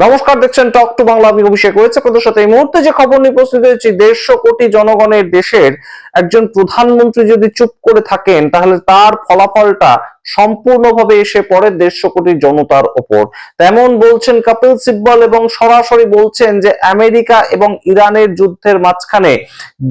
নমস্কার, দেখছেন talk to Bangla. আমি অভিষেক রয়েছে আপনাদের সাথে। এই মুহূর্তে যে খবর নিয়ে উপস্থিত হয়েছি, 150 কোটি জনগণের দেশের একজন প্রধানমন্ত্রী যদি চুপ করে থাকেন, তাহলে তার ফলাফলটা সম্পূর্ণভাবে এসে পড়ে 150 কোটি জনতার ওপর। তেমন বলছেন কপিল সিব্বল এবং সরাসরি বলছেন যে আমেরিকা এবং ইরানের যুদ্ধের মাঝখানে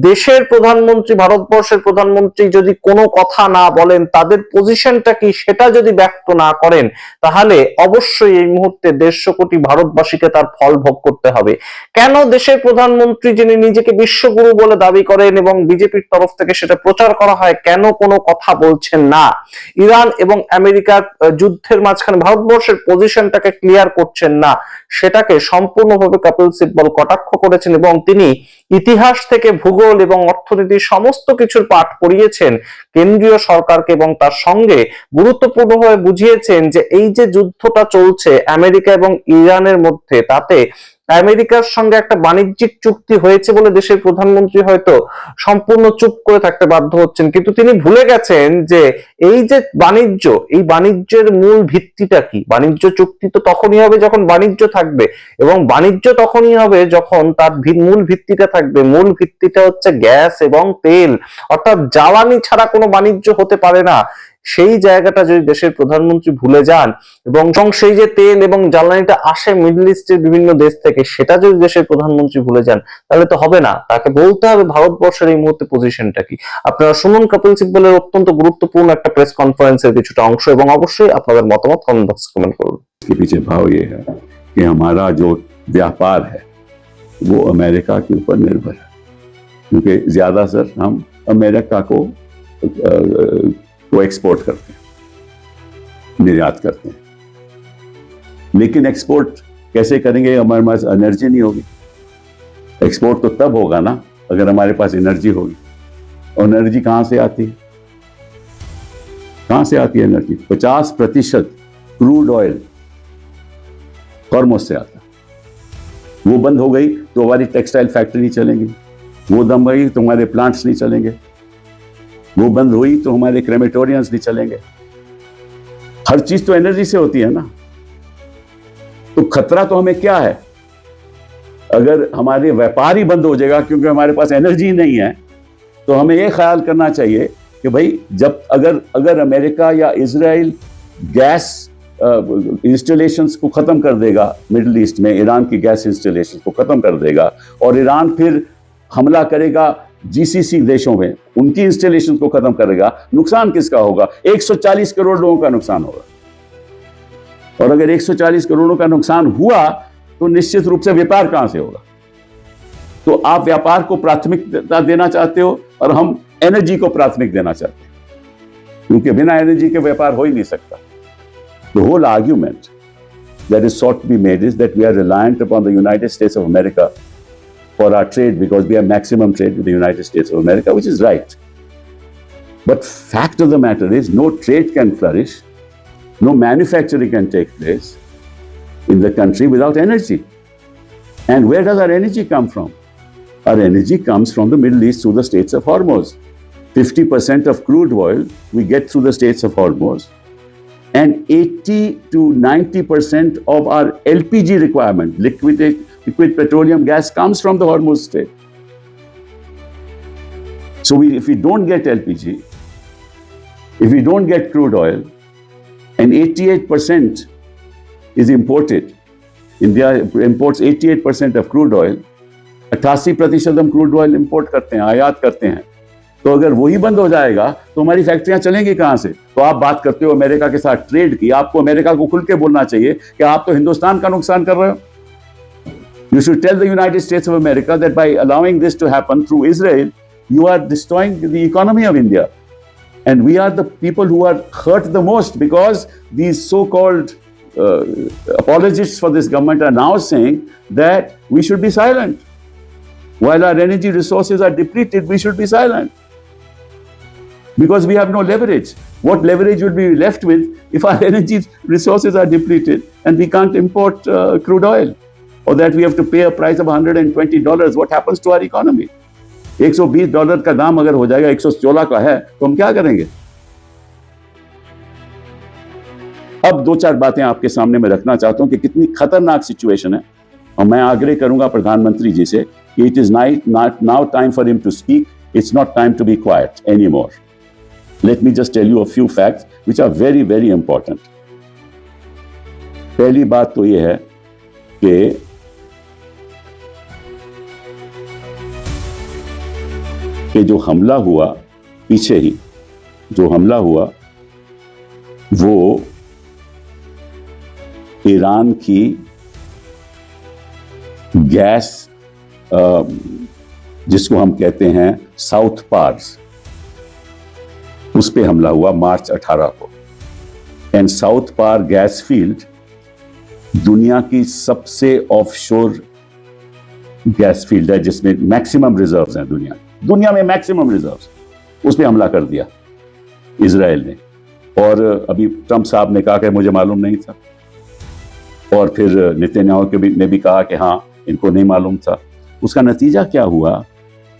দেশের প্রধানমন্ত্রী, ভারতবর্ষের প্রধানমন্ত্রী যদি কোনো কথা না বলেন, তাদের পজিশনটা কি সেটা যদি ব্যক্ত না করেন, তাহলে অবশ্যই এই মুহূর্তে 150 কোটি ভারতবাসীকে তার ফল ভোগ করতে হবে। কেন দেশের প্রধানমন্ত্রী, যিনি নিজেকে বিশ্বগুরু বলে দাবি করেন এবং বিজেপির তরফ থেকে সেটা প্রচার করা হয়, কেন কোনো কথা বলছেন না? ইরান এবং আমেরিকার যুদ্ধের মাঝখানে ভারতবর্ষের পজিশনটাকে ক্লিয়ার করছেন না, সেটাকে সম্পূর্ণভাবে কপিল সিব্বল কটাক্ষ করেছেন এবং তিনি ইতিহাস থেকে ভূগোল এবং অর্থনীতির সমস্ত কিছুর পাঠ পড়িয়েছেন কেন্দ্রীয় সরকারকে এবং তার সঙ্গে গুরুত্বপূর্ণভাবে বুঝিয়েছেন যে এই যে যুদ্ধটা চলছে আমেরিকা এবং ইরানের মধ্যে, তাতে আমেরিকার সঙ্গে একটা বাণিজ্যিক চুক্তি হয়েছে বলে দেশের প্রধানমন্ত্রী হয়তো সম্পূর্ণ চুপ করে থাকতে বাধ্য হচ্ছেন, কিন্তু তিনি ভুলে গেছেন যে এই যে বাণিজ্য, এই বাণিজ্যের মূল ভিত্তিটা কি? বাণিজ্য চুক্তি তো তখনই হবে যখন বাণিজ্য থাকবে, এবং বাণিজ্য তখনই হবে যখন তার মূল ভিত্তিটা থাকবে। মূল ভিত্তিটা হচ্ছে গ্যাস এবং তেল, অর্থাৎ জ্বালানি ছাড়া কোনো বাণিজ্য হতে পারে না। সেই জায়গাটা যদি দেশের প্রধানমন্ত্রী ভুলে যান এবং সেই যে তেল এবং জ্বালানিটা আসে মিডল ইস্টের বিভিন্ন দেশ থেকে, সেটা যদি দেশের প্রধানমন্ত্রী ভুলে যান, তাহলে তো হবে না। তাকে বলতে হবে ভারতবর্ষের এই মুহূর্তে পজিশনটা কি। আপনারা শুনুন কপিল সিব্বলের অত্যন্ত গুরুত্বপূর্ণ একটা প্রেস কনফারেন্সের কিছুটা অংশ, এবং অবশ্যই আপনাদের মতামত কমেন্ট বক্সে কমেন্ট করুন। इसके पीछे भाव ये है कि हमारा जो व्यापार है वो अमेरिका के ऊपर निर्भर है, क्योंकि ज्यादातर हम अमेरिका को एक्सपोर्ट करते हैं, निर्यात करते हैं। लेकिन एक्सपोर्ट कैसे करेंगे? हमारे पास एनर्जी नहीं होगी। एक्सपोर्ट तो तब होगा ना अगर हमारे पास एनर्जी होगी। और एनर्जी कहां से आती है? कहां से आती है एनर्जी? 50% क्रूड ऑयल हॉर्मोज से आता है। वो बंद हो गई तो हमारी टेक्सटाइल फैक्ट्री नहीं चलेंगी, वो दम गई तो हमारे प्लांट्स नहीं चलेंगे, वो बंद हुई तो हमारे क्रेमेटोरियम्स नहीं चलेंगे। हर चीज तो एनर्जी से होती है ना। तो खतरा तो हमें क्या है? अगर हमारे व्यापार ही बंद हो जाएगा क्योंकि हमारे पास एनर्जी नहीं है, तो हमें यह ख्याल करना चाहिए कि भाई जब अगर अमेरिका या इजराइल गैस इंस्टॉलेशंस को खत्म कर देगा, मिडिल ईस्ट में ईरान की गैस इंस्टॉलेशंस को खत्म कर देगा, और ईरान फिर हमला करेगा जीसीसी देशों में, उनकी इंस्टॉलेशन को खत्म करेगा, नुकसान किसका होगा? 140 करोड़ लोगों का नुकसान होगा। और अगर 140 करोड़ों का नुकसान हुआ तो निश्चित रूप से व्यापार कहां से होगा? तो आप व्यापार को प्राथमिकता देना चाहते हो और हम एनर्जी को प्राथमिक देना चाहते हैं, क्योंकि बिना एनर्जी के व्यापार हो ही नहीं सकता। The whole argument that is sought to be made is that we are reliant upon the United States of America for our trade because we have maximum trade with the United States of America, which is right. But fact of the matter is no trade can flourish, no manufacturing can take place in the country without energy. And where does our energy come from? Our energy comes from the Middle East through the Straits of Hormuz. 50% of crude oil we get through the Straits of Hormuz. And 80 to 90% of our LPG requirement, liquid petroleum gas, comes from the Hormuz Strait. So if we don't get LPG, if we don't get crude oil, and 88% is imported, India imports 88% of crude oil, 88% हम crude oil import करते हैं, आयात करते हैं। तो अगर वही बंद हो जाएगा तो हमारी फैक्ट्रियां चलेंगी कहां से? तो आप बात करते हो अमेरिका के साथ ट्रेड की, आपको अमेरिका को खुल के बोलना चाहिए कि आप तो हिंदुस्तान का नुकसान कर रहे हो। You should tell the United States of America that by allowing this to happen through Israel, you are destroying the economy of India. And we are the people who are hurt the most because these so-called apologists for this government are now saying that we should be silent. While our energy resources are depleted, we should be silent. Because we have no leverage. What leverage would be left with if our energy resources are depleted and we can't import crude oil, or that we have to pay a price of $120? What happens to our economy? $120 का दाम अगर हो जाएगा, 114 का है, तो हम क्या करेंगे? अब दो चार बातें आपके सामने मैं रखना चाहता हूं कि कितनी खतरनाक सिचुएशन है, और मैं आग्रह करूंगा प्रधानमंत्री जी से कि it is not now time for him to speak, it's not time to be quiet any more. Let me just tell you a few facts which are very very important. पहली बात तो यह है कि जो हमला हुआ, पीछे ही जो हमला हुआ वो ईरान की गैस, जिसको हम कहते हैं साउथ पार्स, उस पे हमला हुआ मार्च 18 को. And South Pars gas field दुनिया की सबसे ऑफशोर गैस फील्ड है, जिसमें मैक्सिमम रिजर्व्स हैं. दुनिया में मैक्सिमम रिजर्व्स. उस पे हमला कर दिया इजराइल ने. और अभी ट्रंप साहब ने कहा कि मुझे मालूम नहीं था, और फिर नेतन्याहू ने भी कहा कि हाँ इनको नहीं मालूम था. उसका नतीजा क्या हुआ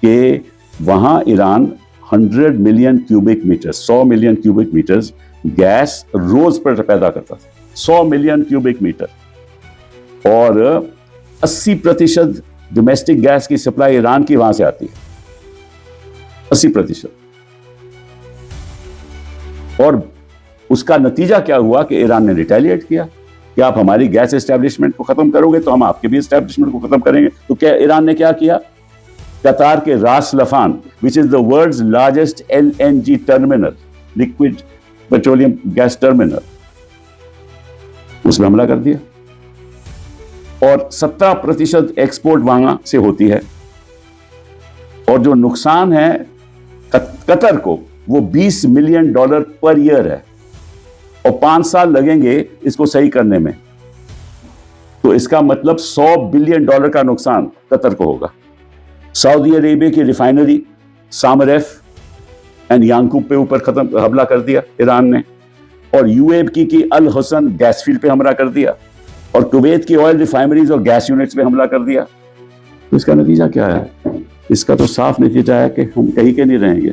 कि वहां Iran 100 million cubic metre, 100 million cubic metres gas रोज पर पैदा करता था. 100 मिलियन क्यूबिक मीटर. और 80% डोमेस्टिक गैस की सप्लाई ईरान की वहां से आती है, 80%. और उसका नतीजा क्या हुआ कि ईरान ने रिटेलिएट किया कि आप हमारी गैस एस्टेब्लिशमेंट को खत्म करोगे तो हम आपके भी एस्टेब्लिशमेंट को खत्म करेंगे. तो क्या ईरान ने क्या किया? कतार के Ras Laffan, which is the world's largest LNG terminal, liquid petroleum gas terminal, उसमें हमला कर दिया. और 17% एक्सपोर्ट वहां से होती है. और जो नुकसान है कतर को, वो $20 मिलियन पर ईयर है, और 5 साल लगेंगे इसको सही करने में. तो इसका मतलब $100 बिलियन का नुकसान कतर को होगा. सऊदी अरेबिया की रिफाइनरी सामरेफ एंड यांकूब पे ऊपर हमला कर दिया ईरान ने. और UAE की अल हुसन गैस फील्ड पे हमला कर दिया. और कुवैत की ऑयल रिफाइनरीज और गैस यूनिट्स पे हमला कर दिया. तो इसका नतीजा क्या है? इसका तो साफ नतीजा है कि हम कहीं के नहीं रहेंगे.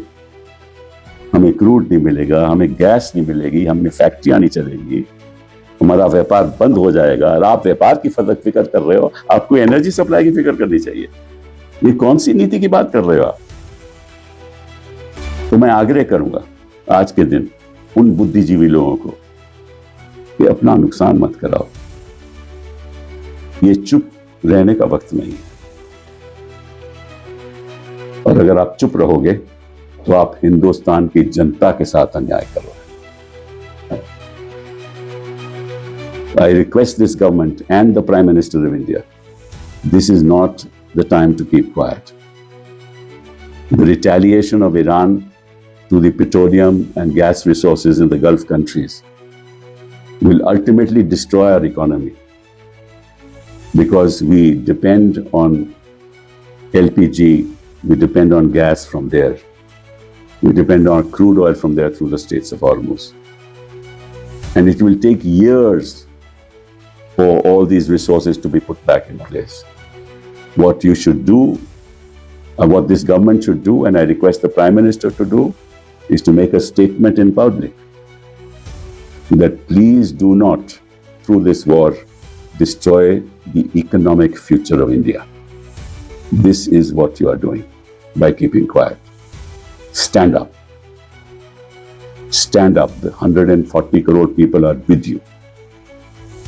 हमें क्रूड नहीं मिलेगा, हमें गैस नहीं मिलेगी, हमें फैक्ट्रियां नहीं चलेंगी, हमारा व्यापार बंद हो जाएगा. और आप व्यापार की फिक्र कर रहे हो, आपको एनर्जी सप्लाई की फिक्र करनी चाहिए. ये कौन सी नीति की बात कर रहे हो आप? तो मैं आग्रह करूंगा आज के दिन उन बुद्धिजीवी लोगों को कि अपना नुकसान मत कराओ. ये चुप रहने का वक्त नहीं है. और अगर आप चुप रहोगे तो आप हिंदुस्तान की जनता के साथ अन्याय कर रहे हैं. I request this government and the Prime Minister of India, this is not the time to keep quiet. The retaliation of Iran to the petroleum and gas resources in the Gulf countries will ultimately destroy our economy, because we depend on LPG, we depend on gas from there, we depend on crude oil from there through the Straits of Hormuz. And it will take years for all these resources to be put back in place. What you should do, what this government should do, and I request the Prime Minister to do, is to make a statement in public that please do not, through this war, destroy the economic future of India. This is what you are doing by keeping quiet. Stand up. Stand up. The 140 crore people are with you.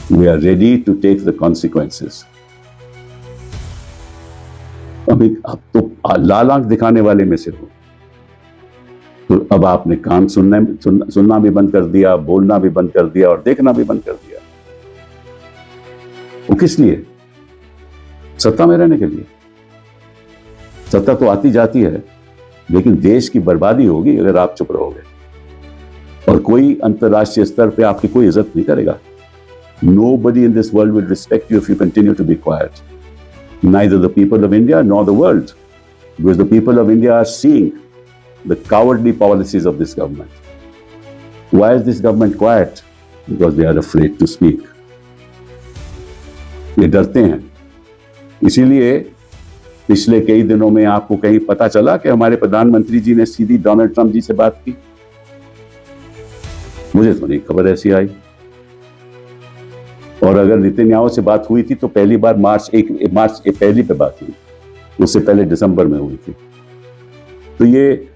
We are ready to take the consequences. अभी अब तो लाल आंख दिखाने वाले में से हो, तो अब आपने कान सुनना भी बंद कर दिया, बोलना भी बंद कर दिया, और देखना भी बंद कर दिया. वो किस लिए? सत्ता में रहने के लिए. सत्ता तो आती जाती है, लेकिन देश की बर्बादी होगी अगर आप चुप रहोगे. और कोई अंतर्राष्ट्रीय स्तर पे आपकी कोई इज्जत नहीं करेगा. Nobody in this world will respect you if you continue to be quiet. Neither the people of India nor the world, because the people of India are seeing the cowardly policies of this government. Why is this government quiet? Because they are afraid to speak. ये डरते हैं. इसीलिए पिछले कई दिनों में आपको कहीं पता चला कि हमारे प्रधानमंत्री जी ने सीधी डोनाल्ड ट्रंप जी से बात की? मुझे तो नहीं खबर ऐसी आई. और अगर नेतन्याहू से बात हुई थी तो पहली बार मार्च 1 पे बात हुई, उससे पहले दिसंबर में हुई थी। तो ये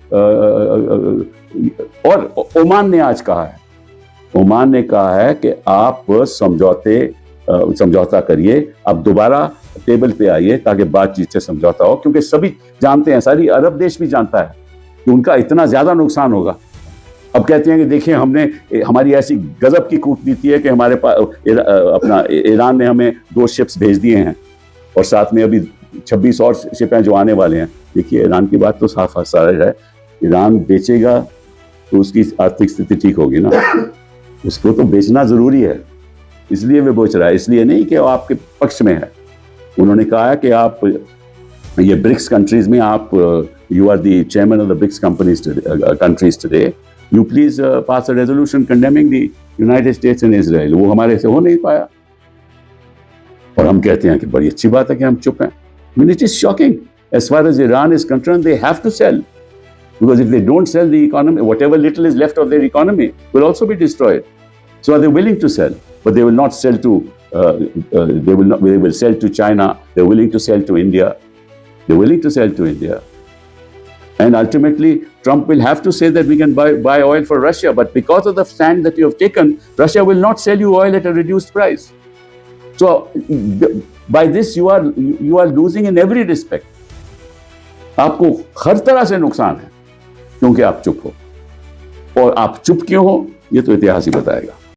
और ओमान ने आज कहा है, ओमान ने कहा है कि आप समझौता करिए, आप दोबारा टेबल पे आइए ताकि बातचीत से समझौता हो, क्योंकि सभी जानते हैं, सारी अरब देश भी जानता है कि उनका इतना ज्यादा नुकसान होगा। अब कहते हैं कि देखिए हमारी ऐसी गजब की कूटनीति है कि हमारे पास अपना ईरान ने हमें 2 शिप्स भेज दिए हैं और साथ में अभी 26 और शिपें जो आने वाले हैं। देखिए ईरान की बात तो साफ साफ है, ईरान बेचेगा तो उसकी आर्थिक स्थिति ठीक होगी ना, उसको तो बेचना जरूरी है, इसलिए वे बेच रहा है, इसलिए नहीं कि वो आपके पक्ष में है। उन्होंने कहा है कि आप ये ब्रिक्स कंट्रीज में आप you are the chairman of the BRICS countries today, you please pass a resolution condemning the United States and Israel. वो हमारे से हो नहीं पाया और हम कहते हैं कि बड़ी अच्छी बात है कि हम चुप हैं। I mean, it is shocking. As far as Iran is concerned, they have to sell, because if they don't sell, the economy, whatever little is left of their economy, will also be destroyed. So they're willing to sell, but they will not sell to. They will sell to China. They're willing to sell to India. They're willing to sell to India. And ultimately, Trump will have to say that we can buy oil for Russia, but because of the stand that you have taken, Russia will not sell you oil at a reduced price. So by this you are losing in every respect. आपको हर तरह से नुकसान है क्योंकि आप चुप हो, और आप चुप क्यों हो ये तो इतिहास ही बताएगा।